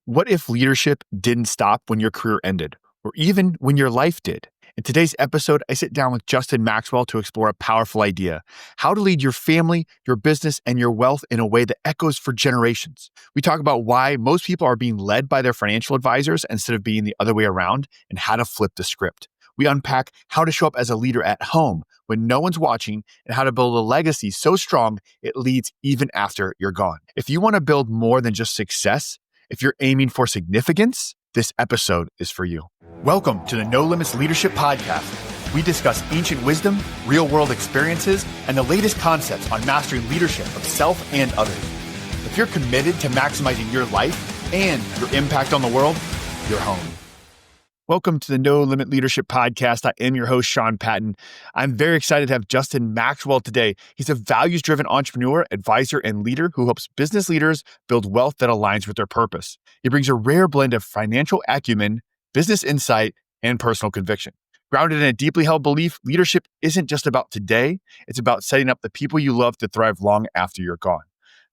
What if leadership didn't stop when your career ended, or even when your life did? In today's episode, I sit down with Justin Maxwell to explore a powerful idea: how to lead your family, your business, and your wealth in a way that echoes for generations. We talk about why most people are being led by their financial advisors instead of being the other way around, and how to flip the script. We unpack how to show up as a leader at home when no one's watching, and how to build a legacy so strong it leads even after you're gone. If you want to build more than just success, if you're aiming for significance, this episode is for you. Welcome to the No Limits Leadership Podcast. We discuss ancient wisdom, real-world experiences, and the latest concepts on mastering leadership of self and others. If you're committed to maximizing your life and your impact on the world, you're home. Welcome to the No Limit Leadership Podcast. I am your host, Sean Patton. I'm very excited to have Justin Maxwell today. He's a values-driven entrepreneur, advisor, and leader who helps business leaders build wealth that aligns with their purpose. He brings a rare blend of financial acumen, business insight, and personal conviction. Grounded in a deeply held belief, leadership isn't just about today. It's about setting up the people you love to thrive long after you're gone.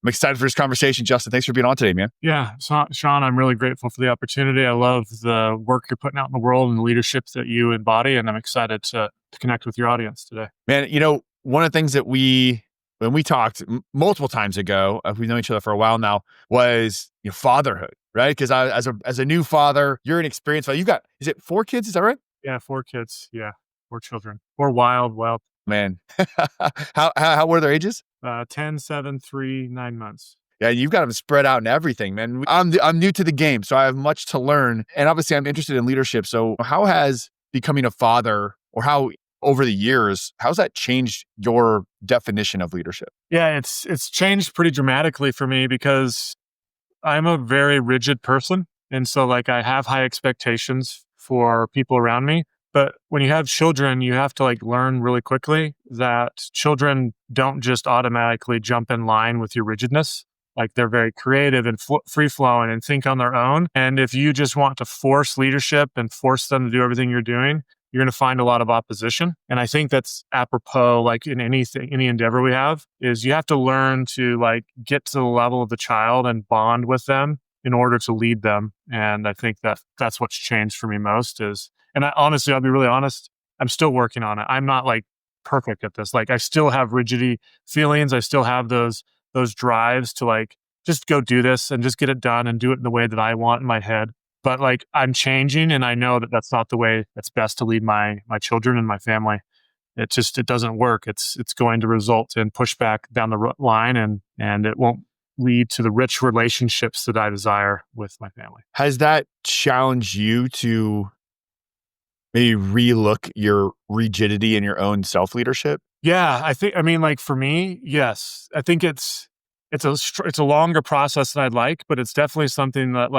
I'm excited for this conversation, Justin. Thanks for being on today, man. Yeah, Sean, I'm really grateful for the opportunity. I love the work you're putting out in the world and the leadership that you embody, and I'm excited to connect with your audience today. Man, one of the things that when we talked multiple times ago, we've known each other for a while now, was fatherhood, right? Because as a new father, you're an experienced father. You've got, is it 4 kids? Is that right? Yeah, 4 kids. Yeah, 4 children. 4 wild. Man, how were their ages? 10, 7, 3, 9 months. Yeah, you've got them spread out and everything, man. I'm new to the game, so I have much to learn. And obviously, I'm interested in leadership. So how has becoming a father, or how over the years, how's that changed your definition of leadership? Yeah, it's changed pretty dramatically for me because I'm a very rigid person. And so I have high expectations for people around me. But when you have children, you have to learn really quickly that children don't just automatically jump in line with your rigidness. They're very creative and free-flowing and think on their own. And if you just want to force leadership and force them to do everything you're doing, you're going to find a lot of opposition. And I think that's apropos, in any endeavor we have, is you have to learn to get to the level of the child and bond with them in order to lead them. And I think that's what's changed for me most is, and honestly, I'll be really honest, I'm still working on it. I'm not perfect at this. I still have rigidity feelings. I still have those drives to just go do this and just get it done and do it in the way that I want in my head. But I'm changing, and I know that that's not the way that's best to lead my children and my family. It doesn't work. It's going to result in pushback down the line, and it won't lead to the rich relationships that I desire with my family. Has that challenged you to maybe relook your rigidity in your own self-leadership? Yeah, for me, yes. I think it's a longer process than I'd like, but it's definitely something that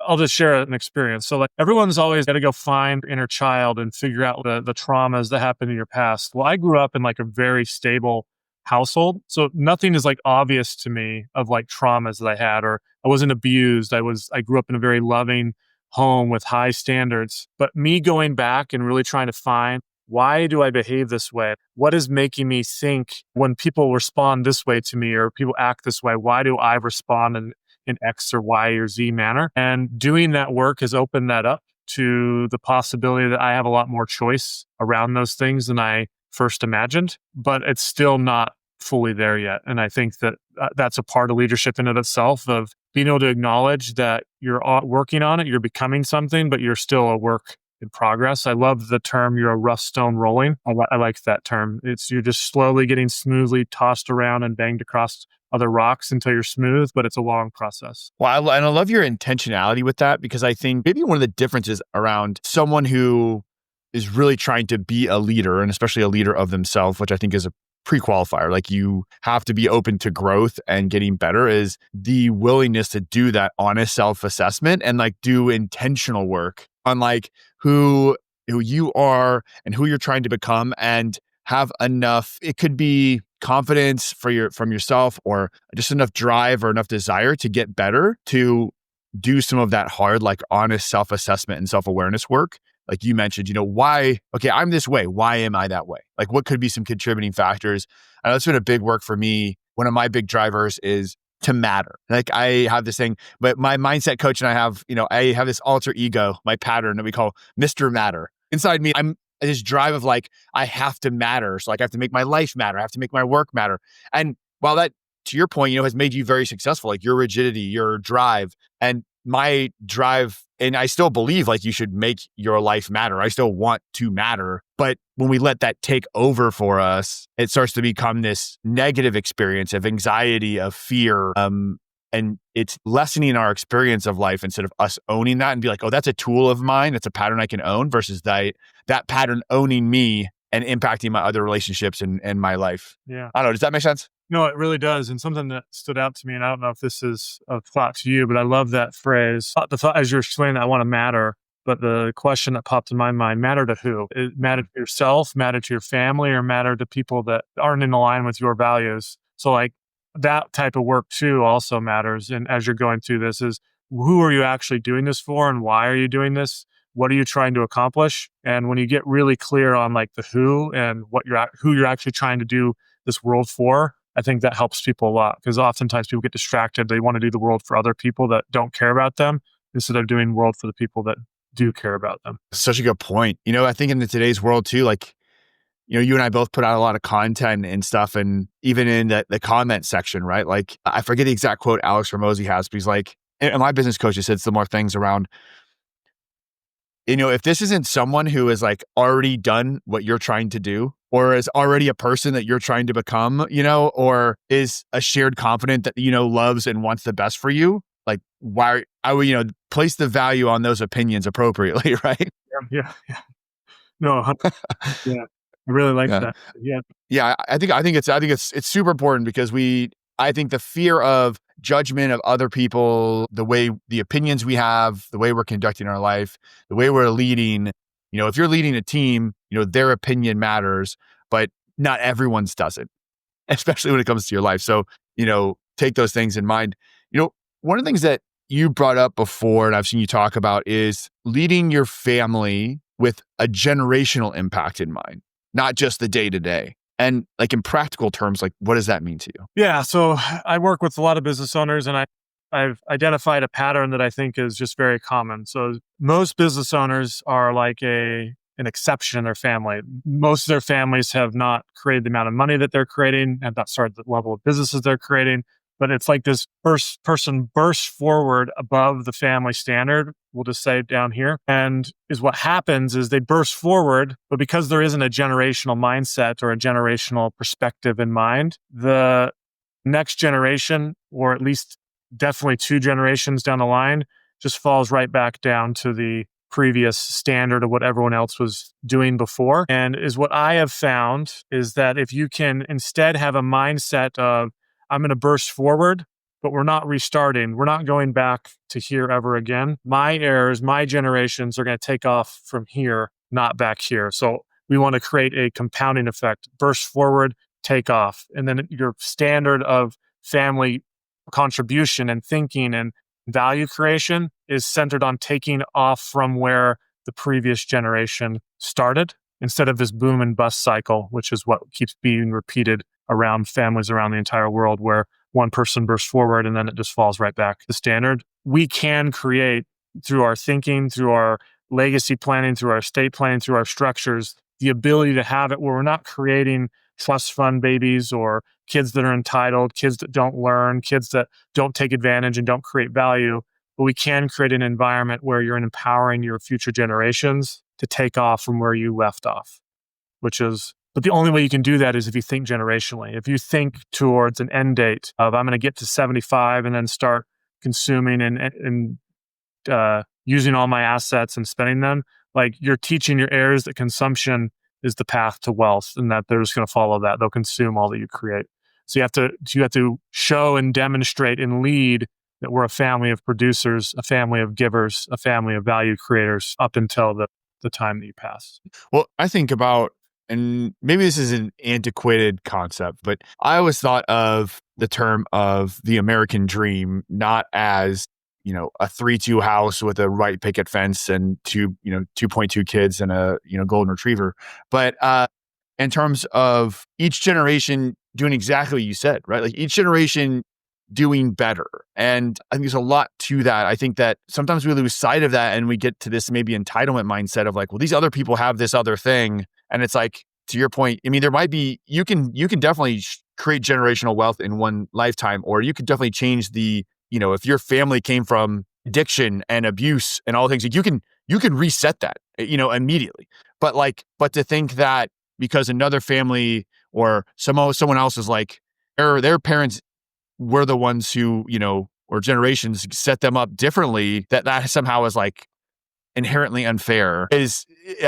I'll just share an experience. So everyone's always got to go find inner child and figure out the traumas that happened in your past. Well, I grew up in a very stable household. So nothing is obvious to me of traumas that I had, or I wasn't abused. I grew up in a very loving home with high standards. But me going back and really trying to find, why do I behave this way? What is making me think when people respond this way to me or people act this way? Why do I respond in X or Y or Z manner? And doing that work has opened that up to the possibility that I have a lot more choice around those things than I first imagined, but it's still not fully there yet. And I think that that's a part of leadership in of itself, of being able to acknowledge that you're working on it, you're becoming something, but you're still a work in progress. I love the term, you're a rough stone rolling. I like that term. You're just slowly getting smoothly tossed around and banged across other rocks until you're smooth, but it's a long process. Well, and I love your intentionality with that, because I think maybe one of the differences around someone who is really trying to be a leader, and especially a leader of themselves, which I think is a pre-qualifier. You have to be open to growth and getting better, is the willingness to do that honest self-assessment and do intentional work on who you are and who you're trying to become, and have enough, it could be confidence from yourself, or just enough drive or enough desire to get better, to do some of that hard, honest self-assessment and self-awareness work. You mentioned, why, okay, I'm this way. Why am I that way? What could be some contributing factors? I know that's been a big work for me. One of my big drivers is to matter. Like I have this thing, but my mindset coach and I have this alter ego, my pattern that we call Mr. Matter. Inside me, I'm this drive of like, I have to matter. So like I have to make my life matter. I have to make my work matter. And while that, to your point, has made you very successful, like your rigidity, your drive, and my drive, and I still believe like you should make your life matter. I still want to matter. But when we let that take over for us, it starts to become this negative experience of anxiety, of fear. And it's lessening our experience of life instead of us owning that and be like, oh, that's a tool of mine. That's a pattern I can own versus that pattern owning me and impacting my other relationships and my life. Yeah. I don't know. Does that make sense? No, it really does. And something that stood out to me, and I don't know if this is a thought to you, but I love that phrase. The thought, as you're explaining, I want to matter. But the question that popped in my mind, matter to who? It matter to yourself, matter to your family, or matter to people that aren't in line with your values. So like that type of work too also matters. And as you're going through this is, who are you actually doing this for and why are you doing this? What are you trying to accomplish? And when you get really clear on like the who and who you're actually trying to do this world for, I think that helps people a lot because oftentimes people get distracted. They want to do the world for other people that don't care about them instead of doing the world for the people that do care about them. Such a good point. I think in today's world too, like, you and I both put out a lot of content and stuff, and even in the comment section, right? Like, I forget the exact quote Alex Ramosi has, but he's like, and my business coach has said similar things around, if this isn't someone who is like already done what you're trying to do, or is already a person that you're trying to become, or is a shared confident that, loves and wants the best for you, like why I would, place the value on those opinions appropriately, right? Yeah. No, yeah. I really like Yeah. that. Yeah. Yeah. I think it's super important because I think the fear of judgment of other people, the opinions we have, the way we're conducting our life, the way we're leading, if you're leading a team, their opinion matters, but not everyone's doesn't, especially when it comes to your life. So, take those things in mind. One of the things that you brought up before, and I've seen you talk about, is leading your family with a generational impact in mind, not just the day to day. And like in practical terms, like what does that mean to you? Yeah. So I work with a lot of business owners and I've identified a pattern that I think is just very common. So most business owners are like an exception in their family. Most of their families have not created the amount of money that they're creating, have not started the level of businesses they're creating. But it's like this person bursts forward above the family standard, we'll just say down here. And is what happens is they burst forward, but because there isn't a generational mindset or a generational perspective in mind, the next generation, or at least definitely 2 generations down the line, just falls right back down to the previous standard of what everyone else was doing before. And is what I have found is that if you can instead have a mindset of, I'm going to burst forward, but we're not restarting. We're not going back to here ever again. My heirs, my generations are going to take off from here, not back here. So we want to create a compounding effect, burst forward, take off. And then your standard of family contribution and thinking and value creation is centered on taking off from where the previous generation started instead of this boom and bust cycle, which is what keeps being repeated around families around the entire world, where one person bursts forward and then it just falls right back to the standard. We can create through our thinking, through our legacy planning, through our estate planning, through our structures, the ability to have it where we're not creating trust fund babies or kids that are entitled, kids that don't learn, kids that don't take advantage and don't create value. But we can create an environment where you're empowering your future generations to take off from where you left off, but the only way you can do that is if you think generationally. If you think towards an end date of, I'm going to get to 75 and then start consuming and using all my assets and spending them, like you're teaching your heirs that consumption is the path to wealth and that they're just going to follow that. They'll consume all that you create. So you have to show and demonstrate and lead that we're a family of producers, a family of givers, a family of value creators up until the time that you pass. Well, I think about, and maybe this is an antiquated concept, but I always thought of the term of the American dream, not as, a 3-2 house with a white picket fence and 2.2 kids and a, golden retriever. But in terms of each generation doing exactly what you said, right? Like each generation doing better. And I think there's a lot to that. I think that sometimes we lose sight of that and we get to this maybe entitlement mindset of like, well, these other people have this other thing. And it's like, to your point, I mean, there might be, you can definitely create generational wealth in one lifetime, or you could definitely change if your family came from addiction and abuse and all things, like you can reset that, immediately. But to think that because another family or someone else is like, their parents were the ones who, or generations set them up differently, that somehow is like inherently unfair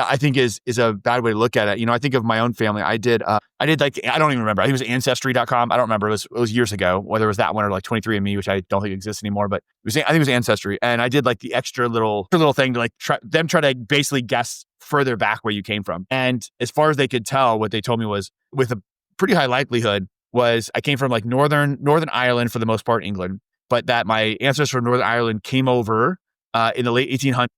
I think is a bad way to look at it. I think of my own family. I did like, I don't even remember. I think it was ancestry.com. I don't remember. It was years ago, whether it was that one or like 23andMe, which I don't think exists anymore, but I think it was Ancestry. And I did like the extra little thing to like try to basically guess further back where you came from. And as far as they could tell, what they told me was with a pretty high likelihood was I came from like Northern Ireland, for the most part, England, but that my ancestors from Northern Ireland came over in the late 1800s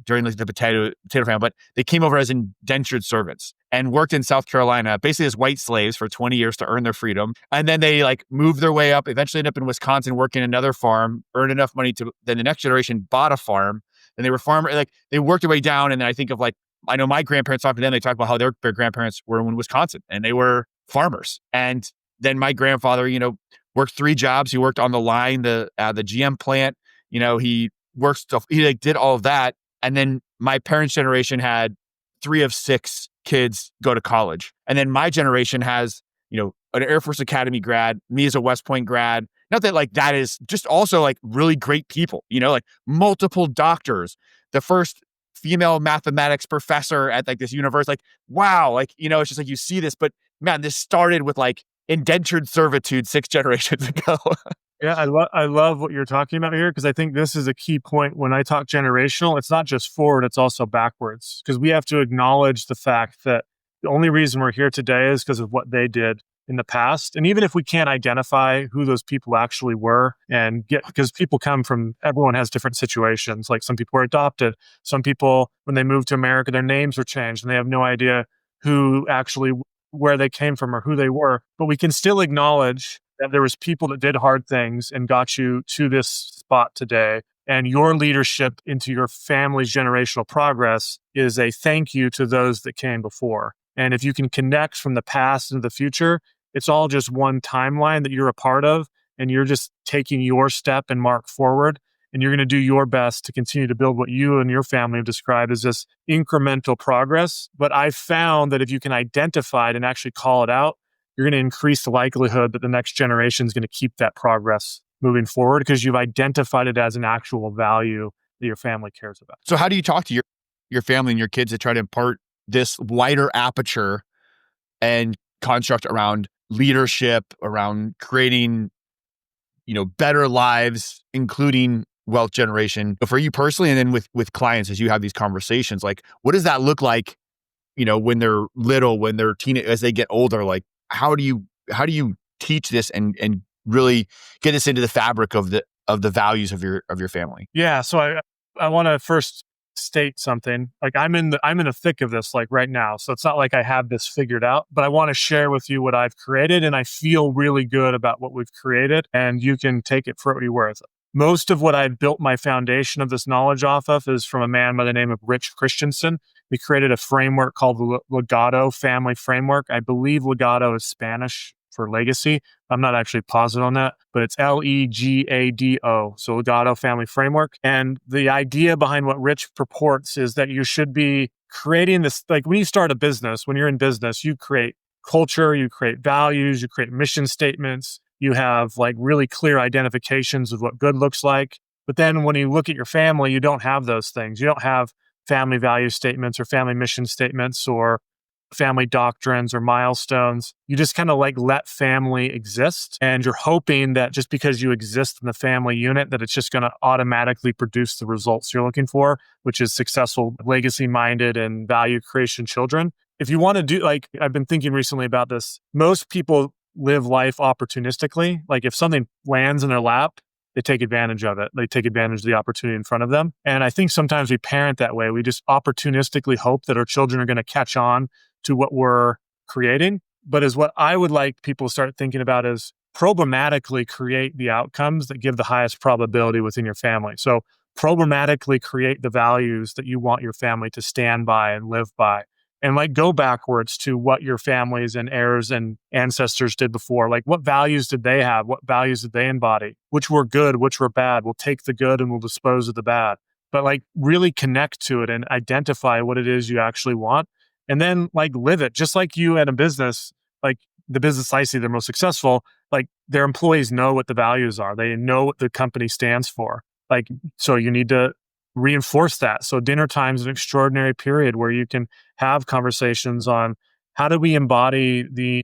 during like the potato famine, but they came over as indentured servants and worked in South Carolina, basically as white slaves for 20 years to earn their freedom. And then they like moved their way up, eventually ended up in Wisconsin working another farm, earned enough money to, then the next generation bought a farm, and they were farmers, like they worked their way down. And then I think of like, I know my grandparents talk to them, they talk about how their grandparents were in Wisconsin and they were farmers. And then my grandfather, worked 3 jobs. He worked on the line, the GM plant, he worked stuff. He like did all of that. And then my parents' generation had 3 of 6 kids go to college. And then my generation has, an Air Force Academy grad, me as a West Point grad. Not that like that is just also like really great people, like multiple doctors, the first female mathematics professor at like this university. Like, wow. Like, it's just like you see this, but man, this started with like indentured servitude 6 generations ago. Yeah, I love what you're talking about here, because I think this is a key point. When I talk generational, it's not just forward, it's also backwards, because we have to acknowledge the fact that the only reason we're here today is because of what they did in the past. And even if we can't identify who those people actually were because people everyone has different situations. Like some people were adopted. Some people, when they moved to America, their names were changed and they have no idea where they came from or who they were. But we can still acknowledge that there was people that did hard things and got you to this spot today. And your leadership into your family's generational progress is a thank you to those that came before. And if you can connect from the past into the future, it's all just one timeline that you're a part of, and you're just taking your step and mark forward. And you're going to do your best to continue to build what you and your family have described as this incremental progress. But I've found that if you can identify it and actually call it out, you're going to increase the likelihood that the next generation is going to keep that progress moving forward, because you've identified it as an actual value that your family cares about. So how do you talk to your family and your kids to try to impart this wider aperture and construct around leadership, around creating, better lives, including wealth generation for you personally, and then with clients as you have these conversations? Like, what does that look like, when they're little, when they're as they get older? Like, how do you teach this and really get this into the fabric of the values of your family? Yeah. So I want to first state something. Like I'm in the thick of this like right now. So it's not like I have this figured out, but I want to share with you what I've created, and I feel really good about what we've created, and you can take it for what you're worth. Most of what I've built my foundation of this knowledge off of is from a man by the name of Rich Christensen. We created a framework called the Legado Family Framework. I believe Legado is Spanish for legacy. I'm not actually positive on that, but it's Legado. So Legado Family Framework. And the idea behind what Rich purports is that you should be creating this, like when you start a business, when you're in business, you create culture, you create values, you create mission statements, you have like really clear identifications of what good looks like. But then when you look at your family, you don't have those things. You don't have family value statements or family mission statements or family doctrines or milestones. You just kind of like let family exist. And you're hoping that just because you exist in the family unit, that it's just going to automatically produce the results you're looking for, which is successful, legacy-minded and value creation children. If you want to do, like, I've been thinking recently about this, most people live life opportunistically. Like if something lands in their lap, they take advantage of it. They take advantage of the opportunity in front of them. And I think sometimes we parent that way. We just opportunistically hope that our children are going to catch on to what we're creating. But as what I would like people to start thinking about is programmatically create the outcomes that give the highest probability within your family. So programmatically create the values that you want your family to stand by and live by. And like go backwards to what your families and heirs and ancestors did before. Like what values did they have? What values did they embody? Which were good, which were bad? We'll take the good and we'll dispose of the bad. But like really connect to it and identify what it is you actually want. And then like live it. Just like you at a business, like the business I see they're most successful, like their employees know what the values are. They know what the company stands for. Like, so you need to reinforce that. So dinner time is an extraordinary period where you can have conversations on how do we embody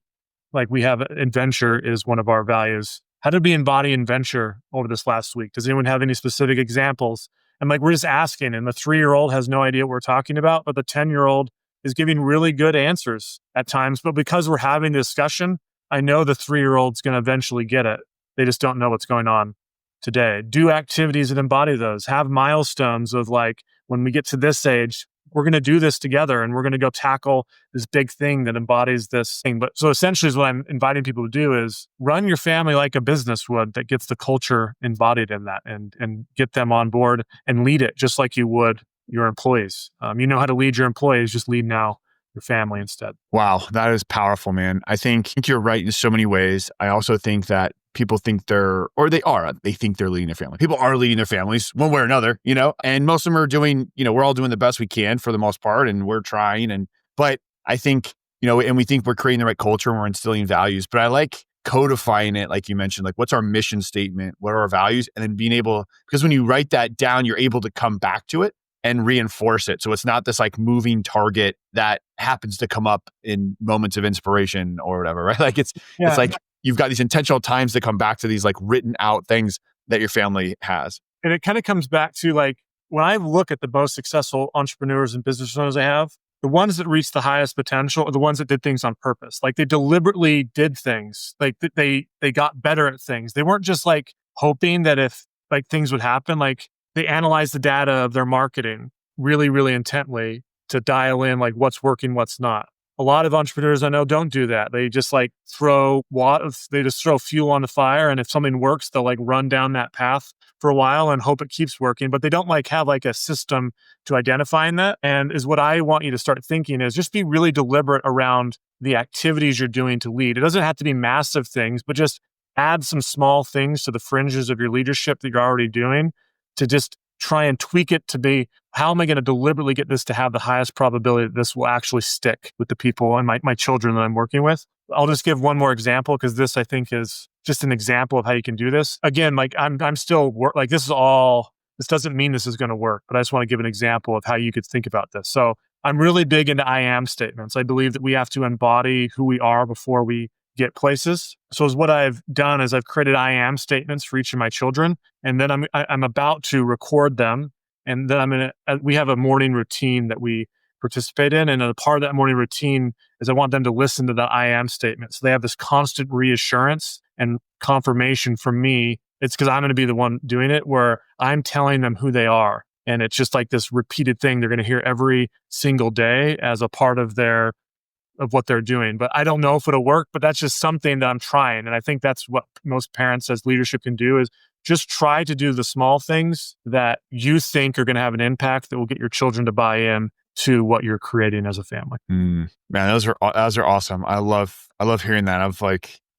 like we have adventure is one of our values. How did we embody adventure over this last week? Does anyone have any specific examples? And like, we're just asking, and the 3-year-old has no idea what we're talking about, but the 10-year-old is giving really good answers at times. But because we're having the discussion, I know the 3-year-old's going to eventually get it. They just don't know what's going on today. Do activities that embody those. Have milestones of like, when we get to this age, we're going to do this together and we're going to go tackle this big thing that embodies this thing. But so essentially is what I'm inviting people to do is run your family like a business would that gets the culture embodied in that and get them on board and lead it just like you would your employees. You know how to lead your employees, just lead now your family instead. Wow, that is powerful, man. I think you're right in so many ways. I also think that people think they think they're leading their family. People are leading their families one way or another, and most of them are doing, we're all doing the best we can for the most part, and we're trying. But I think, and we think we're creating the right culture and we're instilling values, but I like codifying it, like you mentioned, like what's our mission statement? What are our values? And then because when you write that down, you're able to come back to it and reinforce it. So it's not this like moving target that happens to come up in moments of inspiration or whatever, right? Like it's like you've got these intentional times to come back to these like written out things that your family has. And it kind of comes back to like, when I look at the most successful entrepreneurs and business owners I have, the ones that reach the highest potential are the ones that did things on purpose. Like they deliberately did things. Like they got better at things. They weren't just like hoping that if like things would happen, like they analyzed the data of their marketing really, really intently to dial in like what's working, what's not. A lot of entrepreneurs I know don't do that. They just like throw fuel on the fire. And if something works, they'll like run down that path for a while and hope it keeps working. But they don't like have like a system to identifying that. And is what I want you to start thinking is just be really deliberate around the activities you're doing to lead. It doesn't have to be massive things, but just add some small things to the fringes of your leadership that you're already doing to just try and tweak it to be, how am I going to deliberately get this to have the highest probability that this will actually stick with the people and my children that I'm working with? I'll just give one more example because this I think is just an example of how you can do this. Again, like I'm still like this doesn't mean this is going to work, but I just want to give an example of how you could think about this. So I'm really big into I am statements. I believe that we have to embody who we are before we get places. So what I've done is I've created I am statements for each of my children, and then I'm about to record them, and then we have a morning routine that we participate in, and a part of that morning routine is I want them to listen to the I am statement, so they have this constant reassurance and confirmation from me. It's because I'm going to be the one doing it, where I'm telling them who they are, and it's just like this repeated thing they're going to hear every single day as a part of what they're doing. But I don't know if it'll work, but that's just something that I'm trying. And I think that's what most parents as leadership can do, is just try to do the small things that you think are going to have an impact that will get your children to buy in to what you're creating as a family. Man, those are awesome. I love hearing that.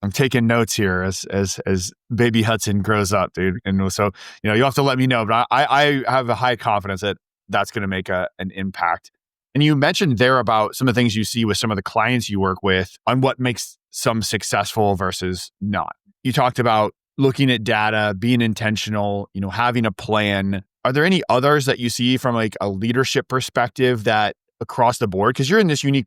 I'm taking notes here as baby Hudson grows up, dude. And so, you'll have to let me know, but I have a high confidence that that's going to make an impact. And you mentioned there about some of the things you see with some of the clients you work with on what makes some successful versus not. You talked about looking at data, being intentional, having a plan. Are there any others that you see from like a leadership perspective that across the board? Because you're in this unique,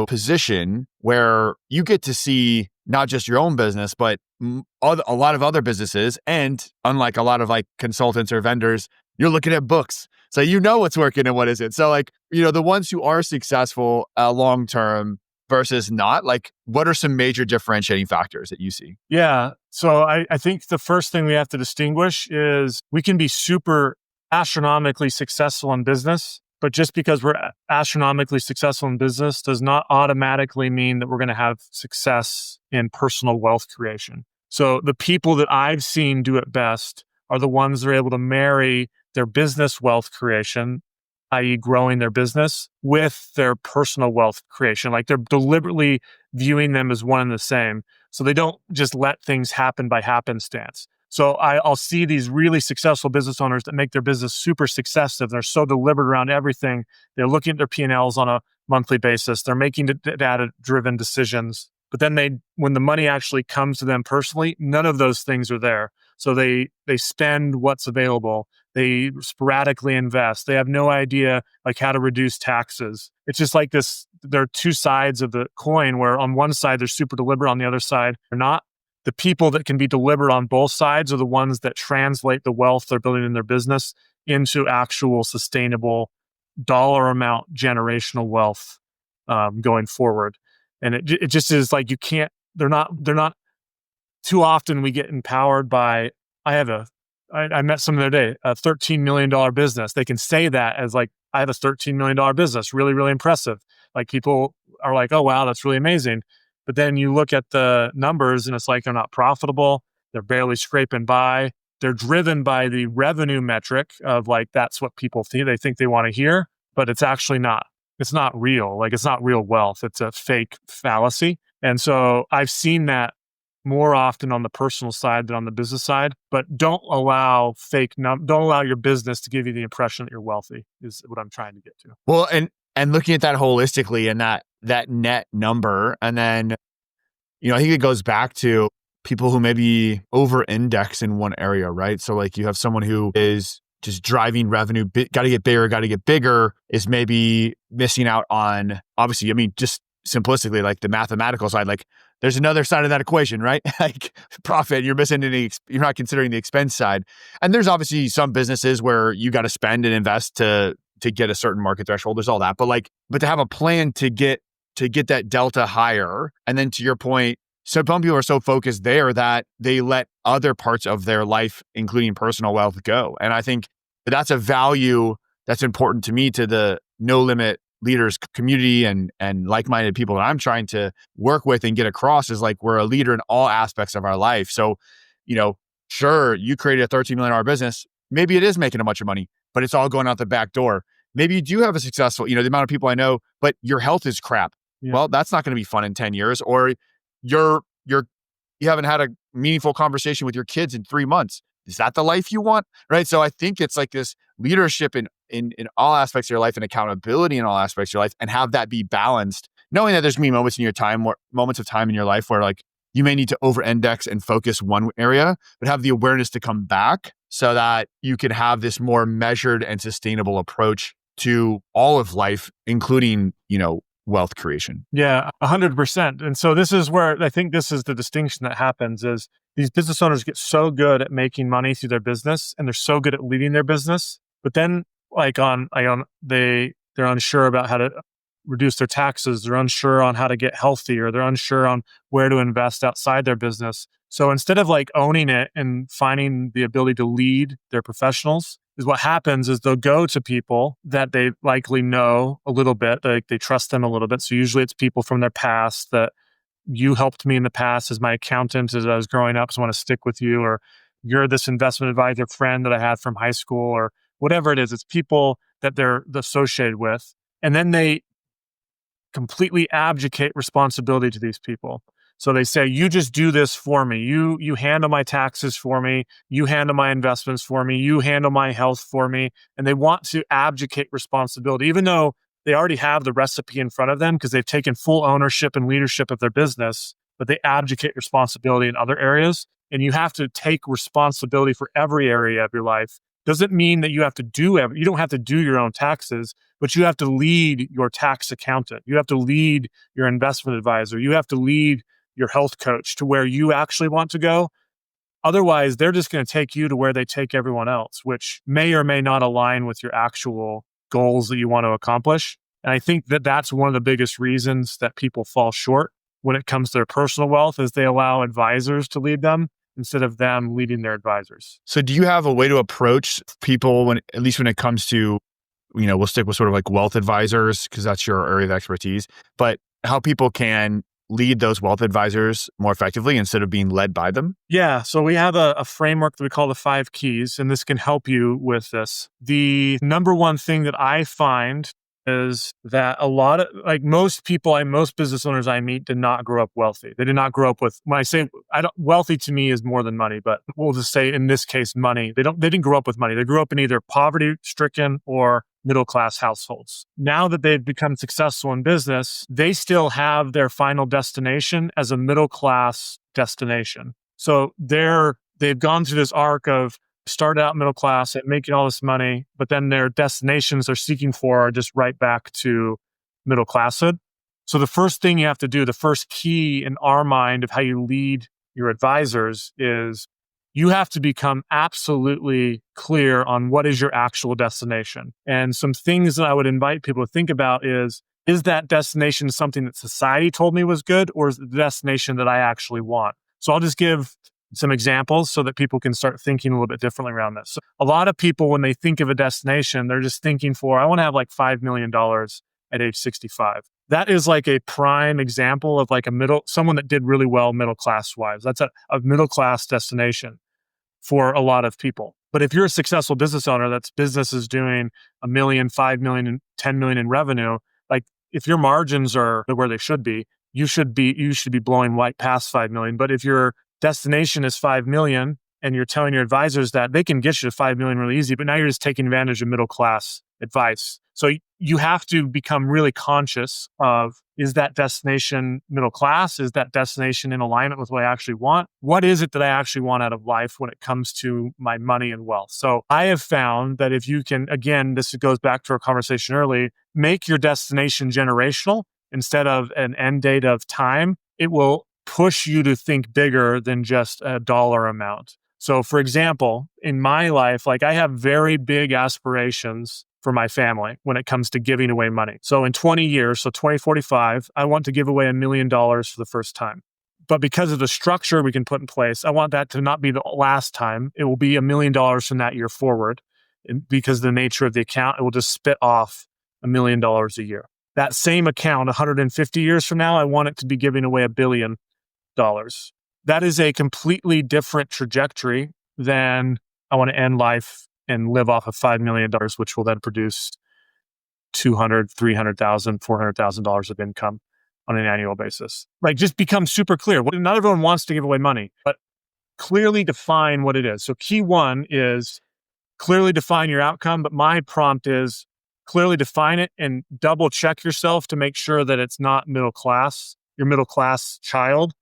position where you get to see not just your own business, but a lot of other businesses. And unlike a lot of like consultants or vendors, you're looking at books. So what's working and what isn't. So the ones who are successful long-term versus not, like what are some major differentiating factors that you see? Yeah. So I think the first thing we have to distinguish is we can be super astronomically successful in business, but just because we're astronomically successful in business does not automatically mean that we're going to have success in personal wealth creation. So the people that I've seen do it best are the ones that are able to marry their business wealth creation, i.e., growing their business, with their personal wealth creation. Like they're deliberately viewing them as one and the same. So they don't just let things happen by happenstance. So I'll see these really successful business owners that make their business super successive. They're so deliberate around everything. They're looking at their P&Ls on a monthly basis. They're making data-driven decisions. But then when the money actually comes to them personally, none of those things are there. So they spend what's available. They sporadically invest. They have no idea like how to reduce taxes. It's just like this. There are two sides of the coin where on one side they're super deliberate, on the other side they're not. The people that can be deliberate on both sides are the ones that translate the wealth they're building in their business into actual sustainable dollar amount generational wealth going forward. And it just is like they're not too often we get empowered by, I met someone the other day, a $13 million business. They can say that as like, I have a $13 million business, really, really impressive. Like people are like, oh, wow, that's really amazing. But then you look at the numbers and it's like, they're not profitable. They're barely scraping by. They're driven by the revenue metric of like, that's what people think they want to hear, but it's actually not. It's not real. Like it's not real wealth. It's a fake fallacy. And so I've seen that more often on the personal side than on the business side, but don't allow don't allow your business to give you the impression that you're wealthy is what I'm trying to get to. Well, and looking at that holistically and that net number, and then, I think it goes back to people who maybe over-index in one area, right? So like you have someone who is just driving revenue, got to get bigger, is maybe missing out on, obviously, just simplistically, like the mathematical side, like there's another side of that equation, right? Like profit, you're not considering the expense side. And there's obviously some businesses where you got to spend and invest to get a certain market threshold. There's all that, but to have a plan to get that delta higher. And then to your point, so some people are so focused there that they let other parts of their life, including personal wealth, go. And I think that's a value that's important to me, to the No Limit Leaders community and like-minded people that I'm trying to work with and get across, is like, we're a leader in all aspects of our life. So, sure, you created a $13 million business. Maybe it is making a bunch of money, but it's all going out the back door. Maybe you do have a successful, the amount of people I know, but your health is crap. Yeah. Well, that's not going to be fun in 10 years. Or you haven't had a meaningful conversation with your kids in 3 months. Is that the life you want? Right. So I think it's like this leadership in all aspects of your life and accountability in all aspects of your life, and have that be balanced, knowing that there's going to be moments of time in your life where like you may need to over-index and focus one area, but have the awareness to come back so that you can have this more measured and sustainable approach to all of life, including, wealth creation. Yeah, 100%. And so this is where I think this is the distinction that happens, is these business owners get so good at making money through their business, and they're so good at leading their business, but then they're unsure about how to reduce their taxes. They're unsure on how to get healthy, or they're unsure on where to invest outside their business. So instead of like owning it and finding the ability to lead their professionals, is what happens is they'll go to people that they likely know a little bit, like they trust them a little bit. So usually it's people from their past that, you helped me in the past as my accountant as I was growing up, so I want to stick with you. Or you're this investment advisor friend that I had from high school, or whatever it is. It's people that they're associated with. And then they completely abdicate responsibility to these people. So they say, you just do this for me. You handle my taxes for me. You handle my investments for me. You handle my health for me. And they want to abdicate responsibility, even though they already have the recipe in front of them because they've taken full ownership and leadership of their business, but they abdicate responsibility in other areas. And you have to take responsibility for every area of your life. Doesn't mean that you have to you don't have to do your own taxes, but you have to lead your tax accountant. You have to lead your investment advisor. You have to lead your health coach to where you actually want to go. Otherwise, they're just going to take you to where they take everyone else, which may or may not align with your actual goals that you want to accomplish. And I think that that's one of the biggest reasons that people fall short when it comes to their personal wealth, is they allow advisors to lead them instead of them leading their advisors. So do you have a way to approach people at least when it comes to, we'll stick with sort of like wealth advisors because that's your area of expertise, but how people can lead those wealth advisors more effectively instead of being led by them? Yeah. So we have a framework that we call the 5 keys, and this can help you with this. The number one thing that I find is that a lot of, like, most people, most business owners I meet did not grow up wealthy. They did not grow up with, when I say wealthy, to me is more than money, but we'll just say in this case, money. They didn't grow up with money. They grew up in either poverty stricken or middle-class households. Now that they've become successful in business, they still have their final destination as a middle-class destination. So they've gone through this arc of started out middle class at making all this money, but then their destinations they're seeking for are just right back to middle classhood. So the first thing you have to do, the first key in our mind of how you lead your advisors is you have to become absolutely clear on what is your actual destination. And some things that I would invite people to think about is that destination something that society told me was good, or is it the destination that I actually want? So I'll just give some examples so that people can start thinking a little bit differently around this. So a lot of people, when they think of a destination, they're just thinking I want to have like $5 million at age 65. That is like a prime example of like someone that did really well middle class wise. That's a middle class destination for a lot of people. But if you're a successful business owner, that's business is doing $1 million, $5 million, and $10 million in revenue, like if your margins are where they should be, you should be blowing right past 5 million. But if your destination is 5 million and you're telling your advisors that, they can get you to 5 million really easy, but now you're just taking advantage of middle class advice. So you have to become really conscious of, is that destination middle class? Is that destination in alignment with what I actually want? What is it that I actually want out of life when it comes to my money and wealth? So I have found that if you can, again, this goes back to our conversation early, make your destination generational instead of an end date of time, it will push you to think bigger than just a dollar amount. So for example, in my life, like I have very big aspirations for my family when it comes to giving away money. So in 20 years, so 2045, I want to give away $1 million for the first time. But because of the structure we can put in place, I want that to not be the last time. It will be $1 million from that year forward. And because of the nature of the account, it will just spit off $1 million a year. That same account, 150 years from now, I want it to be giving away $1 billion. That is a completely different trajectory than I want to end life and live off of $5 million, which will then produce $200,000, $300,000, $400,000 of income on an annual basis. Like, just become super clear. Not everyone wants to give away money, but clearly define what it is. So key one is clearly define your outcome, but my prompt is clearly define it and double check yourself to make sure that it's not middle class, your middle class child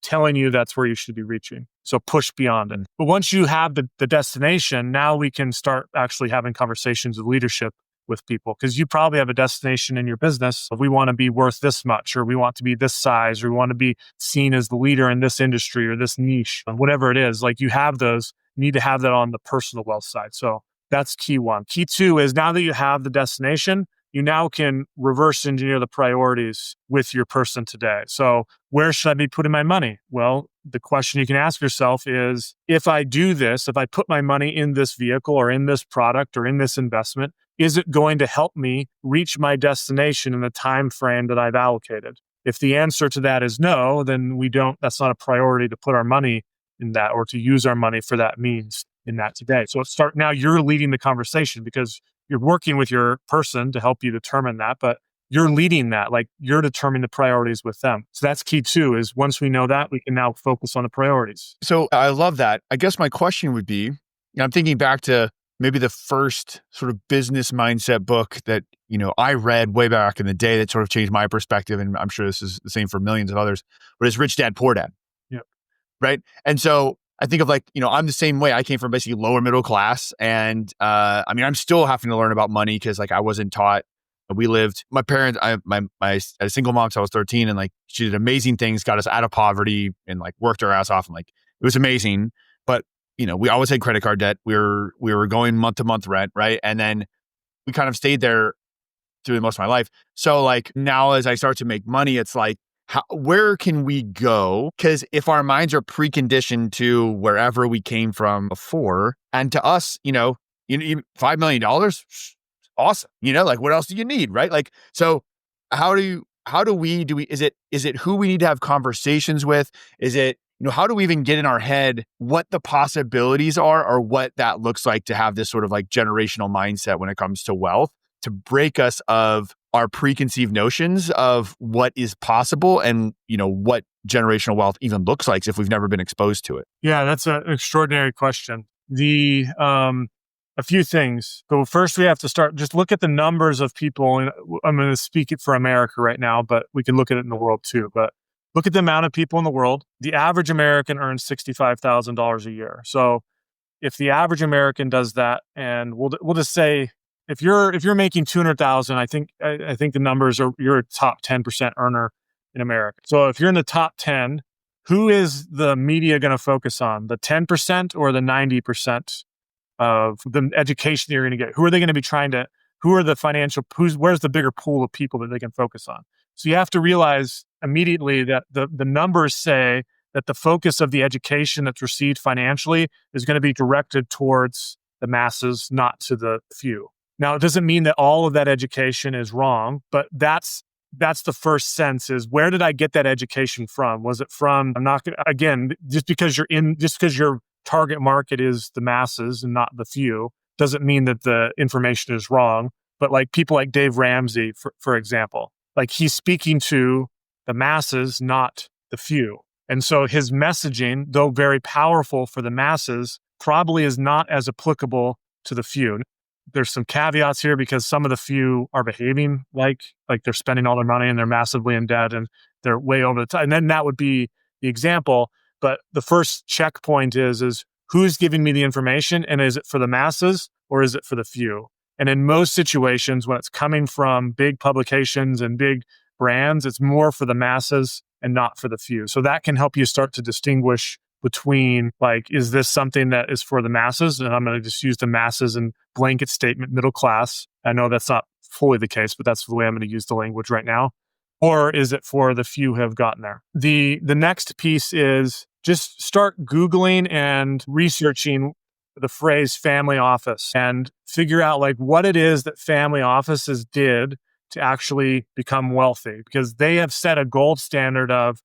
telling you that's where you should be reaching. So push beyond it. But once you have the destination, now we can start actually having conversations with leadership with people, because you probably have a destination in your business. We want to be worth this much, or we want to be this size, or we want to be seen as the leader in this industry or this niche, whatever it is. Like, you have those, you need to have that on the personal wealth side. So that's key one. Key two is, now that you have the destination, you now can reverse engineer the priorities with your person today. So where should I be putting my money? Well, the question you can ask yourself is, if I do this, if I put my money in this vehicle or in this product or in this investment, is it going to help me reach my destination in the time frame that I've allocated? If the answer to that is no, then that's not a priority to put our money in that, or to use our money for that means in that today. So now you're leading the conversation, because you're working with your person to help you determine that, but you're leading that, like you're determining the priorities with them. So that's key too, is once we know that, we can now focus on the priorities. So I love that. I guess my question would be, I'm thinking back to maybe the first sort of business mindset book that, I read way back in the day that sort of changed my perspective. And I'm sure this is the same for millions of others, but it's Rich Dad, Poor Dad. Yeah. Right. And so I think of, like, I'm the same way. I came from basically lower middle class. And I'm still having to learn about money, because like I wasn't taught. My parents, I had a single mom since I was 13, and like she did amazing things, got us out of poverty and like worked our ass off. And like, it was amazing. But, we always had credit card debt. We were going month to month rent. Right. And then we kind of stayed there through most of my life. So like now, as I start to make money, it's like, where can we go? Because if our minds are preconditioned to wherever we came from before, and to us, $5 million, awesome. Like, what else do you need, right? Like, so how do how do we, is it who we need to have conversations with? Is it, how do we even get in our head what the possibilities are or what that looks like to have this sort of like generational mindset when it comes to wealth, to break us of our preconceived notions of what is possible and, what generational wealth even looks like if we've never been exposed to it? Yeah, that's an extraordinary question. A few things. So first, we have to just look at the numbers of people. And I'm going to speak it for America right now, but we can look at it in the world too. But look at the amount of people in the world. The average American earns $65,000 a year. So if the average American does that, and we'll just say if you're making 200,000, I think the numbers are you're a top 10% earner in America. So if you're in the top 10, who is the media going to focus on? The 10% or the 90%? Of the education you're going to get? Who are they going to be where's the bigger pool of people that they can focus on? So you have to realize immediately that the numbers say that the focus of the education that's received financially is going to be directed towards the masses, not to the few. Now, it doesn't mean that all of that education is wrong, but that's the first sense is, where did I get that education from? Was it from, just because your target market is the masses and not the few, doesn't mean that the information is wrong. But like people like Dave Ramsey, for example, like he's speaking to the masses, not the few. And so his messaging, though very powerful for the masses, probably is not as applicable to the few. There's some caveats here because some of the few are behaving like they're spending all their money and they're massively in debt and they're way over the top. And then that would be the example. But the first checkpoint is who's giving me the information, and is it for the masses or is it for the few? And in most situations, when it's coming from big publications and big brands, it's more for the masses and not for the few. So that can help you start to distinguish between, like, is this something that is for the masses? And I'm going to just use the masses and blanket statement middle class. I know that's not fully the case, but that's the way I'm going to use the language right now. Or is it for the few who have gotten there? The next piece is just start Googling and researching the phrase family office and figure out like what it is that family offices did to actually become wealthy, because they have set a gold standard of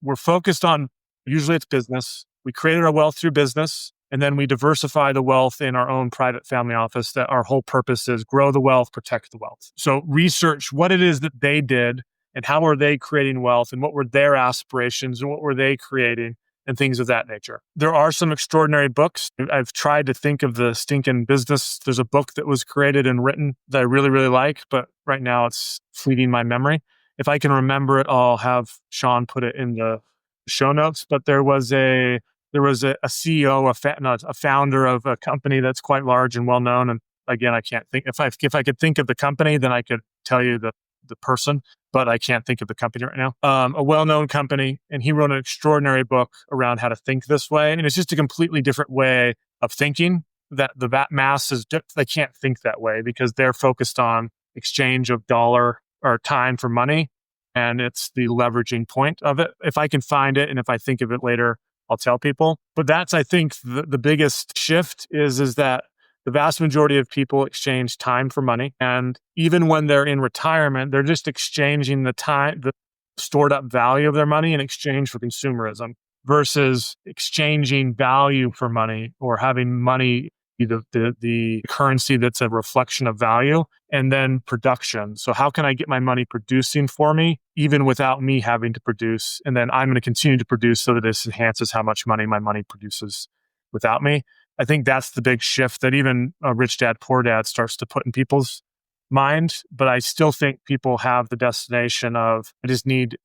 we're focused on, usually it's business. We created our wealth through business, and then we diversify the wealth in our own private family office, that our whole purpose is grow the wealth, protect the wealth. So research what it is that they did and how are they creating wealth and what were their aspirations and what were they creating and things of that nature. There are some extraordinary books. I've tried to think of the stinking business. There's a book that was created and written that I really, really like, but right now it's fleeting my memory. If I can remember it, I'll have Sean put it in the show notes. But there was a CEO, a founder of a company that's quite large and well known. And again, I can't think if I could think of the company, then I could tell you the person, but I can't think of the company right now. A well-known company, and he wrote an extraordinary book around how to think this way. And it's just a completely different way of thinking that the masses, they can't think that way because they're focused on exchange of dollar or time for money. And it's the leveraging point of it. If I can find it and if I think of it later, I'll tell people. But that's, I think, the biggest shift is that the vast majority of people exchange time for money. And even when they're in retirement, they're just exchanging the time, the stored up value of their money in exchange for consumerism versus exchanging value for money or having money be the currency that's a reflection of value, and then production. So how can I get my money producing for me, even without me having to produce? And then I'm going to continue to produce so that this enhances how much money my money produces without me. I think that's the big shift that even Rich Dad, Poor Dad starts to put in people's mind. But I still think people have the destination of,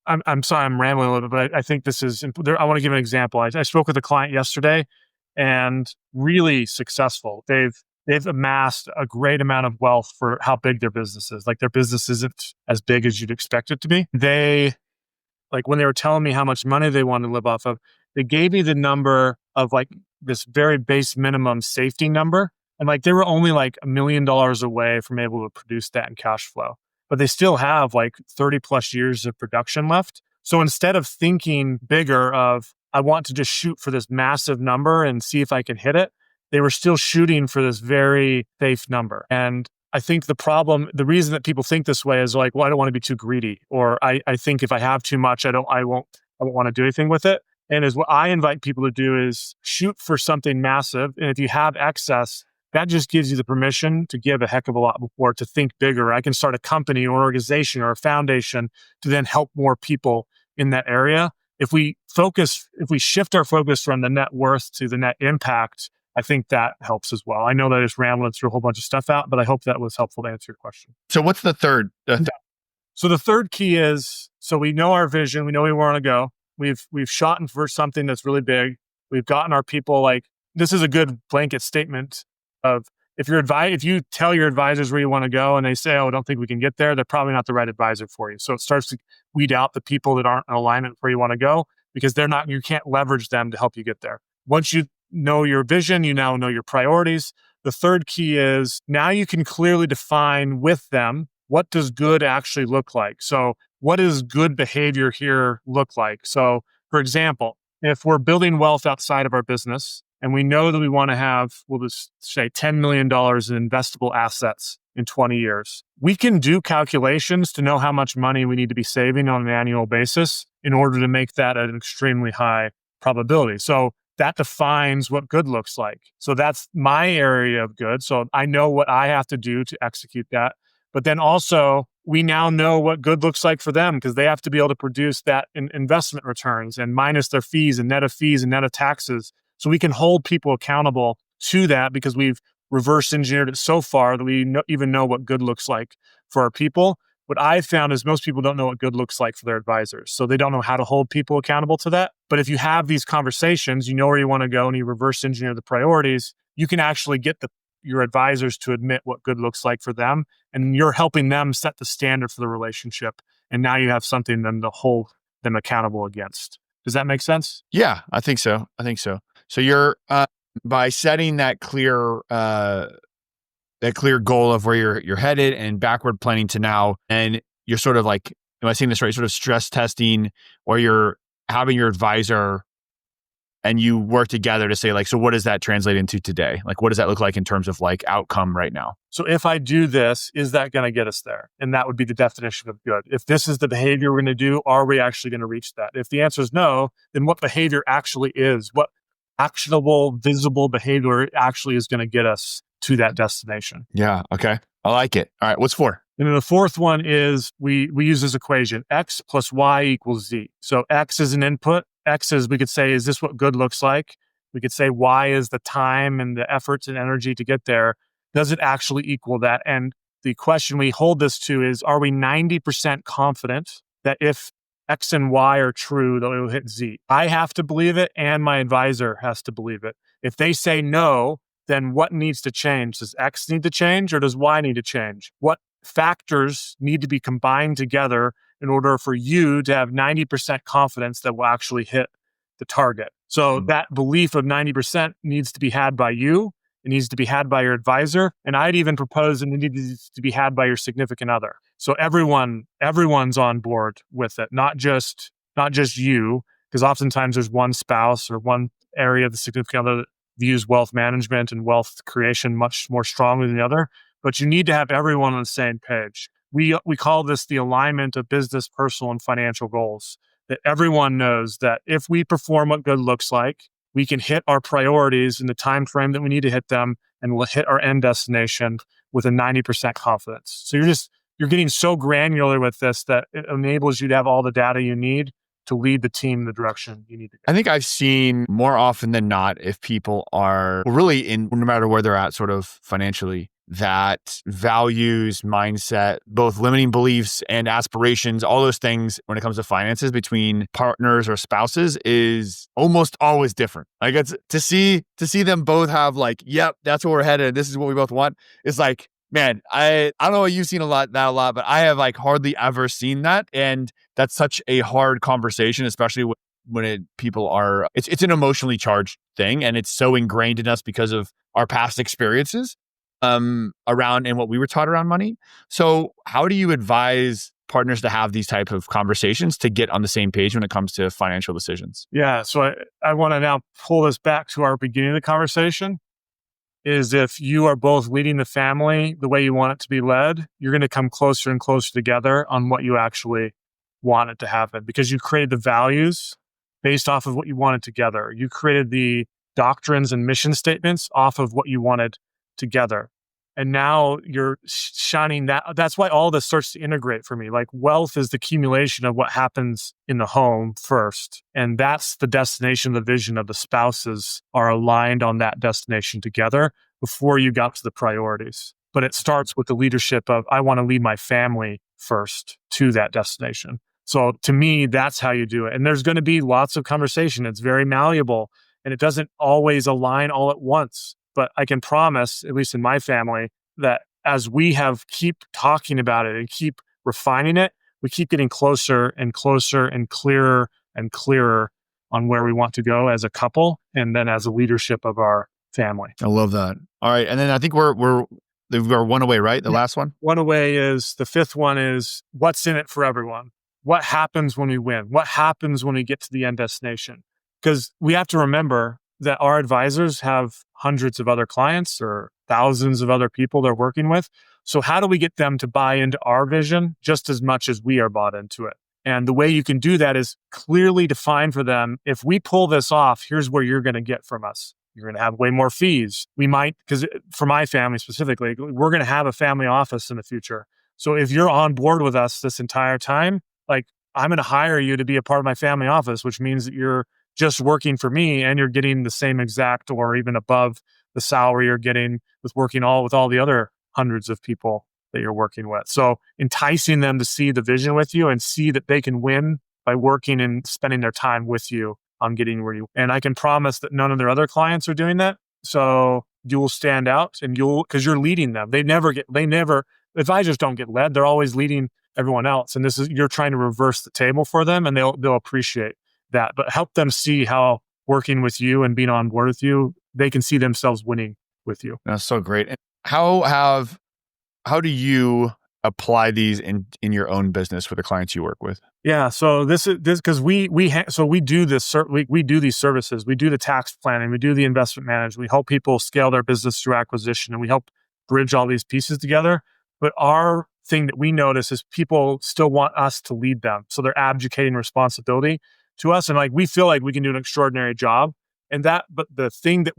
I'm sorry, I'm rambling a little bit, but I think this is, I want to give an example. I spoke with a client yesterday and really successful. They've amassed a great amount of wealth for how big their business is. Like their business isn't as big as you'd expect it to be. Like when they were telling me how much money they wanted to live off of, they gave me the number of like this very base minimum safety number. And like they were only like $1 million away from able to produce that in cash flow. But they still have like 30 plus years of production left. So instead of thinking bigger of, I want to just shoot for this massive number and see if I can hit it, they were still shooting for this very safe number. And I think the reason that people think this way is like, well, I don't want to be too greedy, or I think if I have too much, I won't want to do anything with it. And is what I invite people to do is shoot for something massive. And if you have excess, that just gives you the permission to give a heck of a lot more, to think bigger. I can start a company or organization or a foundation to then help more people in that area. If we shift our focus from the net worth to the net impact, I think that helps as well. I know that I just rambled through a whole bunch of stuff out, but I hope that was helpful to answer your question. So what's the third? So the third key is, so we know our vision, we know where we want to go. We've shot for something that's really big. We've gotten our people, like, this is a good blanket statement of, if you tell your advisors where you want to go and they say, oh, I don't think we can get there, they're probably not the right advisor for you. So it starts to weed out the people that aren't in alignment where you want to go, because you can't leverage them to help you get there. Once you know your vision, you now know your priorities. The third key is, now you can clearly define with them, what does good actually look like? So what does good behavior here look like? So for example, if we're building wealth outside of our business and we know that we want to have, we'll just say $10 million in investable assets in 20 years, we can do calculations to know how much money we need to be saving on an annual basis in order to make that an extremely high probability. So that defines what good looks like. So that's my area of good. So I know what I have to do to execute that. But then also, we now know what good looks like for them, because they have to be able to produce that in investment returns and minus their fees and net of taxes. So we can hold people accountable to that, because we've reverse engineered it so far that we even know what good looks like for our people. What I've found is most people don't know what good looks like for their advisors. So they don't know how to hold people accountable to that. But if you have these conversations, you know where you want to go, and you reverse engineer the priorities, you can actually get your advisors to admit what good looks like for them. And you're helping them set the standard for the relationship. And now you have something then to hold them accountable against. Does that make sense? Yeah, I think so. So you're by setting that clear goal of where you're headed and backward planning to now, and you're sort of like, am I saying this right? Sort of stress testing, or you're having your advisor and you work together to say, like, so what does that translate into today? Like, what does that look like in terms of like outcome right now? So if I do this, is that going to get us there? And that would be the definition of good. If this is the behavior we're going to do, are we actually going to reach that? If the answer is no, then what behavior actually is? What actionable, visible behavior actually is going to get us to that destination? Yeah. Okay. I like it. All right. What's 4? And then the fourth one is we use this equation, X plus Y equals Z. So X is an input. X is, we could say, is this what good looks like? We could say Y is the time and the efforts and energy to get there. Does it actually equal that? And the question we hold this to is, are we 90% confident that if X and Y are true, that it will hit Z? I have to believe it, and my advisor has to believe it. If they say no, then what needs to change? Does X need to change, or does Y need to change? What factors need to be combined together in order for you to have 90% confidence that we'll actually hit the target? So that belief of 90% needs to be had by you. It needs to be had by your advisor. And I'd even propose it needs to be had by your significant other. So everyone's on board with it, not just you, because oftentimes there's one spouse or one area of the significant other that views wealth management and wealth creation much more strongly than the other. But you need to have everyone on the same page. We call this the alignment of business, personal, and financial goals. That everyone knows that if we perform what good looks like, we can hit our priorities in the time frame that we need to hit them, and we'll hit our end destination with a 90% confidence. So you're getting so granular with this that it enables you to have all the data you need to lead the team in the direction you need to go. I think I've seen more often than not, if people are really in, no matter where they're at sort of financially, that values, mindset, both limiting beliefs and aspirations, all those things when it comes to finances between partners or spouses is almost always different. Like, it's to see them both have like, yep, that's where we're headed. This is what we both want. It's like, man, I don't know what you've seen a lot, but I have like hardly ever seen that. And that's such a hard conversation, especially when people are, it's an emotionally charged thing, and it's so ingrained in us because of our past experiences around and what we were taught around money. So how do you advise partners to have these type of conversations to get on the same page when it comes to financial decisions? Yeah. So I want to now pull this back to our beginning of the conversation. is if you are both leading the family the way you want it to be led, you're going to come closer and closer together on what you actually want it to happen, because you created the values based off of what you wanted together. You created the doctrines and mission statements off of what you wanted together. And now you're shining that. That's why all this starts to integrate for me. Like, wealth is the accumulation of what happens in the home first. And that's the destination, the vision of the spouses are aligned on that destination together before you got to the priorities. But it starts with the leadership of, I want to lead my family first to that destination. So to me, that's how you do it. And there's going to be lots of conversation. It's very malleable and it doesn't always align all at once. But I can promise, at least in my family, that as we keep talking about it and keep refining it, we keep getting closer and closer and clearer on where we want to go as a couple and then as a leadership of our family. I love that. All right. And then I think we're one away, right? The last one? One away is, the fifth one is, what's in it for everyone? What happens when we win? What happens when we get to the end destination? Because we have to remember that our advisors have hundreds of other clients or thousands of other people they're working with. So how do we get them to buy into our vision just as much as we are bought into it? And the way you can do that is clearly define for them, if we pull this off, here's where you're going to get from us. You're going to have way more fees. We might, because for my family specifically, we're going to have a family office in the future. So if you're on board with us this entire time, like, I'm going to hire you to be a part of my family office, which means that you're just working for me and you're getting the same exact or even above the salary you're getting with working with all the other hundreds of people that you're working with. So enticing them to see the vision with you and see that they can win by working and spending their time with you on getting where and I can promise that none of their other clients are doing that. So you will stand out and because you're leading them. Advisors don't get led. They're always leading everyone else. And you're trying to reverse the table for them, and they'll appreciate that. But help them see how working with you and being on board with you, they can see themselves winning with you. That's so great. And how do you apply these in your own business for the clients you work with? Yeah. So this because we do this. We do these services. We do the tax planning. We do the investment management. We help people scale their business through acquisition, and we help bridge all these pieces together. But our thing that we notice is people still want us to lead them, so they're abdicating responsibility to us, and like we feel like we can do an extraordinary job. But the thing that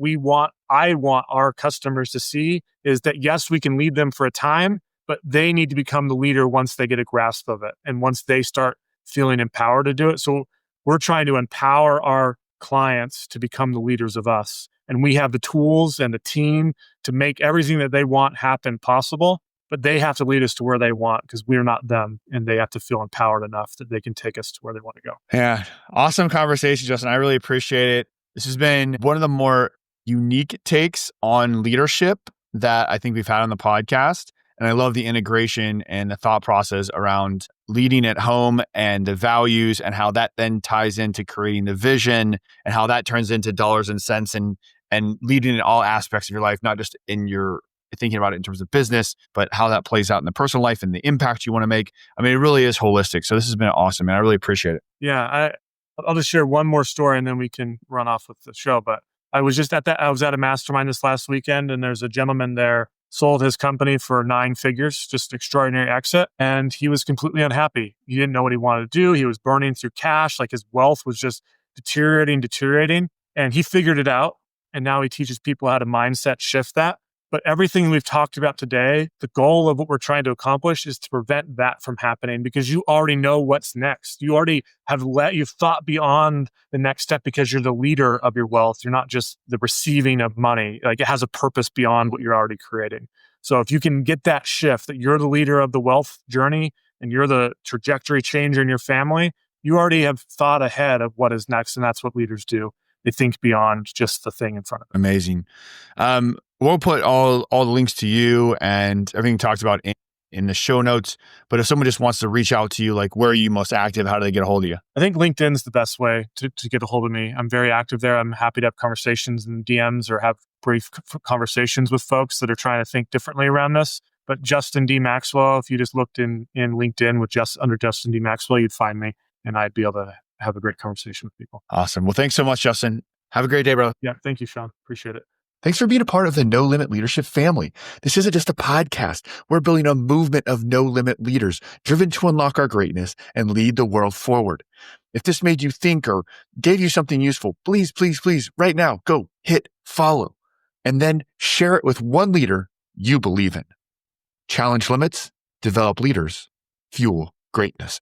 I want our customers to see is that yes, we can lead them for a time, but they need to become the leader once they get a grasp of it and once they start feeling empowered to do it. So we're trying to empower our clients to become the leaders of us. And we have the tools and the team to make everything that they want happen possible, but they have to lead us to where they want because we're not them, and they have to feel empowered enough that they can take us to where they want to go. Yeah. Awesome conversation, Justin. I really appreciate it. This has been one of the more unique takes on leadership that I think we've had on the podcast. And I love the integration and the thought process around leading at home and the values and how that then ties into creating the vision and how that turns into dollars and cents and leading in all aspects of your life, not just in your thinking about it in terms of business, but how that plays out in the personal life and the impact you want to make. I mean, it really is holistic. So this has been awesome, man. I really appreciate it. Yeah. I'll just share one more story and then we can run off with the show. But I was at a mastermind this last weekend, and there's a gentleman there, sold his company for 9 figures, just extraordinary exit. And he was completely unhappy. He didn't know what he wanted to do. He was burning through cash. Like, his wealth was just deteriorating. And he figured it out. And now he teaches people how to mindset shift that. But everything we've talked about today, the goal of what we're trying to accomplish is to prevent that from happening, because you already know what's next. You already you've thought beyond the next step because you're the leader of your wealth. You're not just the receiving of money. Like, it has a purpose beyond what you're already creating. So if you can get that shift that you're the leader of the wealth journey and you're the trajectory changer in your family, you already have thought ahead of what is next. And that's what leaders do. They think beyond just the thing in front of them. Amazing. We'll put all the links to you and everything talked about in the show notes. But if someone just wants to reach out to you, like, where are you most active? How do they get a hold of you? I think LinkedIn's the best way to get a hold of me. I'm very active there. I'm happy to have conversations in DMs or have brief conversations with folks that are trying to think differently around this. But Justin D. Maxwell, if you just looked in LinkedIn under Justin D. Maxwell, you'd find me, and I'd be able to have a great conversation with people. Awesome. Well, thanks so much, Justin. Have a great day, brother. Yeah. Thank you, Sean. Appreciate it. Thanks for being a part of the No Limit Leadership family. This isn't just a podcast. We're building a movement of no limit leaders driven to unlock our greatness and lead the world forward. If this made you think or gave you something useful, please, please, please, right now, go hit follow and then share it with one leader you believe in. Challenge limits, develop leaders, fuel greatness.